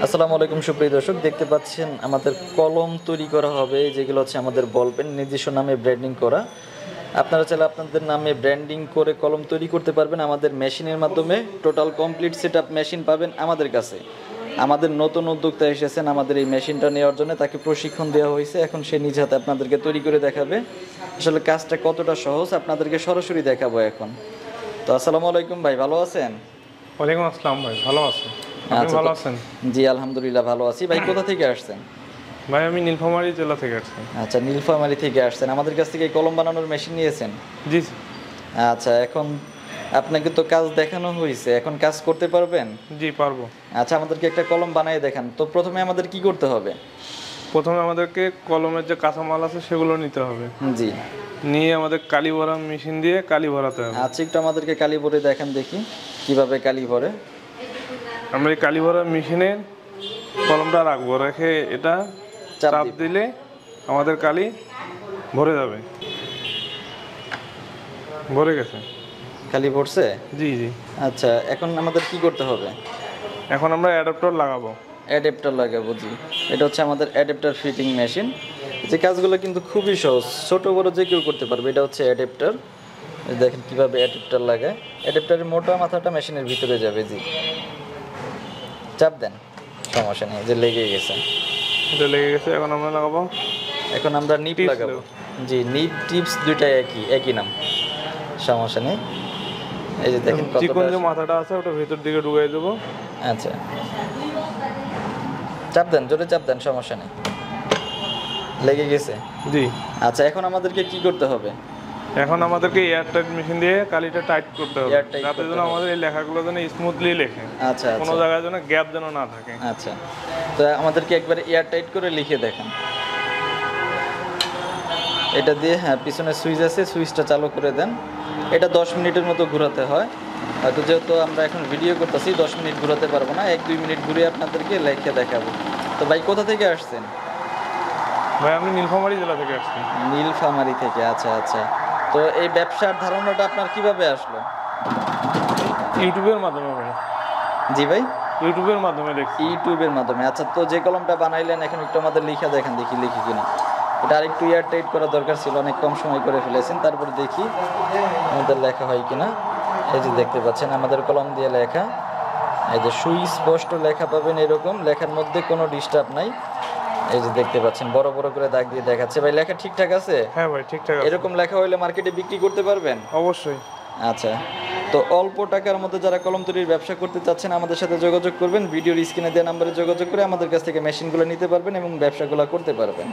আসসালামু আলাইকুম সুপ্রিয় দর্শক, দেখতে পাচ্ছেন আমাদের কলম তৈরি করা হবে, যেগুলো হচ্ছে আমাদের বল পেন নিজস্ব নামে ব্র্যান্ডিং করা। আপনারা চাইলে আপনাদের নামে ব্র্যান্ডিং করে কলম তৈরি করতে পারবেন আমাদের মেশিনের মাধ্যমে। Total complete set up machine পাবেন আমাদের কাছে। আমাদের নতুন উদ্যোক্তা এসেছেন আমাদের এই মেশিনটা নেওয়ার জন্য, তাকে প্রশিক্ষণ দেওয়া হয়েছে, এখন সে নিজ হাতে আপনাদেরকে তৈরি করে দেখাবে। আসলে কাজটা কতটা সহজ আপনাদেরকে সরাসরি দেখাবো এখন। তো আসসালামু আলাইকুম ভাই, ভালো আছেন? ওয়ালাইকুম আসসালাম ভাই, ভালো আছি। আপনি আচ্ছা, ভালো আছেন? জি আলহামদুলিল্লাহ ভালো আছি। ভাই কোথা থেকে আসছেন? ভাই আমি নীলফামারী জেলা থেকে আসছি। আচ্ছা, নীলফামারী থেকে আসছেন। আমাদের কাছ থেকে এই কলম বানানোর মেশিন নিয়েছেন? জি আচ্ছা, এখন আপনাকে তো কাজ দেখানো হয়েছে, এখন কাজ করতে পারবেন? জি পারবো। আচ্ছা, আমাদেরকে একটা কলম বানিয়ে দেখান তো। প্রথমে আমাদের কি করতে হবে? প্রথমে আমাদেরকে কলমের যে কাঁচামাল আছে সেগুলো নিতে হবে, জি। নিয়ে আমাদের কালি ভরা মেশিন দিয়ে কালি ভরাতে হবে। আচ্ছা, একটু আমাদেরকে কালি ভরে দেখান দেখি কিভাবে কালি ভরে। আমরা এই কালি ভরা মেশিনে কলমটা রাখবো, রেখে এটা চাপ দিলে আমাদের কালি ভরে যাবে। ভরে গেছে। কালি ভরছে? জি জি। আচ্ছা, এখন আমাদের কি করতে হবে? এখন আমরা অ্যাডাপ্টার লাগাবো। অ্যাডাপ্টার লাগাবো, জি। এটা হচ্ছে আমাদের অ্যাডাপ্টার ফিটিং মেশিন। যে কাজগুলো কিন্তু খুবই সহজ, ছোট বড় যে কেউ করতে পারবে। এটা হচ্ছে অ্যাডাপ্টার, দেখেন কিভাবে অ্যাডাপ্টার লাগায়। অ্যাডাপ্টারের মোটা মাথাটা মেশিনের ভিতরে যাবে, জি। চাপ দেন, সমস্যা নেই, যে লেগে গেছে। এটা লেগে গেছে, এখন আমরা লাগাবো। এখন আমরা নিপ লাগাবো। জি, নিপ টিপস দুইটাই একই নাম, সমস্যা নেই। এই যে দেখেন চিকন যে কতটা। মাথাটা আছে ওটা ভেতর দিকে ঢুকাই দেবো। আচ্ছা, চাপ দেন, জোরে চাপ দেন, সমস্যা নেই। লেগে গেছে? জি। আচ্ছা, এখন আমাদেরকে কি করতে হবে? এখন আমাদেরকে এয়ার টাইট মেশিন দিয়ে কালিটা টাইট করতে হবে, এয়ার টাইট যাতে করতে যেন হবে। আমাদের এই লেখাগুলো যেন স্মুথলি লেখে, আচ্ছা কোনো আচ্ছা জায়গায় যেন গ্যাপ যেন না থাকে। আচ্ছা, তো আমাদেরকে একবারে এয়ার টাইট করে লিখে দেখান। এটা দিয়ে, হ্যাঁ, পিছনে সুইচ আছে, সুইচটা চালু করে দেন। এটা 10 মিনিটের মতো ঘোরাতে হয়। হয়তো যেহেতু আমরা এখন ভিডিও করতেছি 10 মিনিট ঘোরাতে পারবো না, 1-2 মিনিট ঘুরিয়ে আপনাদেরকে লিখে দেখাবো। তো ভাই কোথা থেকে আসছেন? ভাই আমি নীলফামারী জেলা থেকে আসছি। নীলফামারী থেকে, আচ্ছা আচ্ছা। তো এই ব্যবসার ধারণাটা আপনার কিভাবে আসলো? ইউটিউবের মাধ্যমে ভাই। জি ভাই, ইউটিউবের মাধ্যমে দেখছি। ইউটিউবের মাধ্যমে। আচ্ছা, তো যে কলমটা বানাইলেন এখন একটু আমাদের লিখে দেখেন দেখি লিখি কিনা। এটা আরেকটু এয়ার টাইট করা দরকার ছিল, অনেক কম সময় করে ফেলেছেন। তারপরে দেখি আমাদের লেখা হয় কিনা। এই যে দেখতে পাচ্ছেন আমাদের কলম দিয়ে লেখা। এই যে সুস্পষ্ট লেখা পাবেন, এরকম লেখার মধ্যে কোনো ডিস্টার্ব নাই। এই যে দেখতে পাচ্ছেন বড় বড় করে দাগ দিয়ে দেখাচ্ছে। ভাই লেখা ঠিকঠাক আছে? হ্যাঁ ভাই ঠিকঠাক আছে। এরকম লেখা হইলে মার্কেটে বিক্রি করতে পারবেন? অবশ্যই। আচ্ছা, তো অল্প টাকার মধ্যে যারা কলম তৈরির ব্যবসা করতে চাচ্ছেন আমাদের সাথে যোগাযোগ করবেন। ভিডিওর স্ক্রিনে দেওয়া নাম্বারে যোগাযোগ করে আমাদের কাছ থেকে মেশিনগুলো নিতে পারবেন এবং ব্যবসাগুলো করতে পারবেন।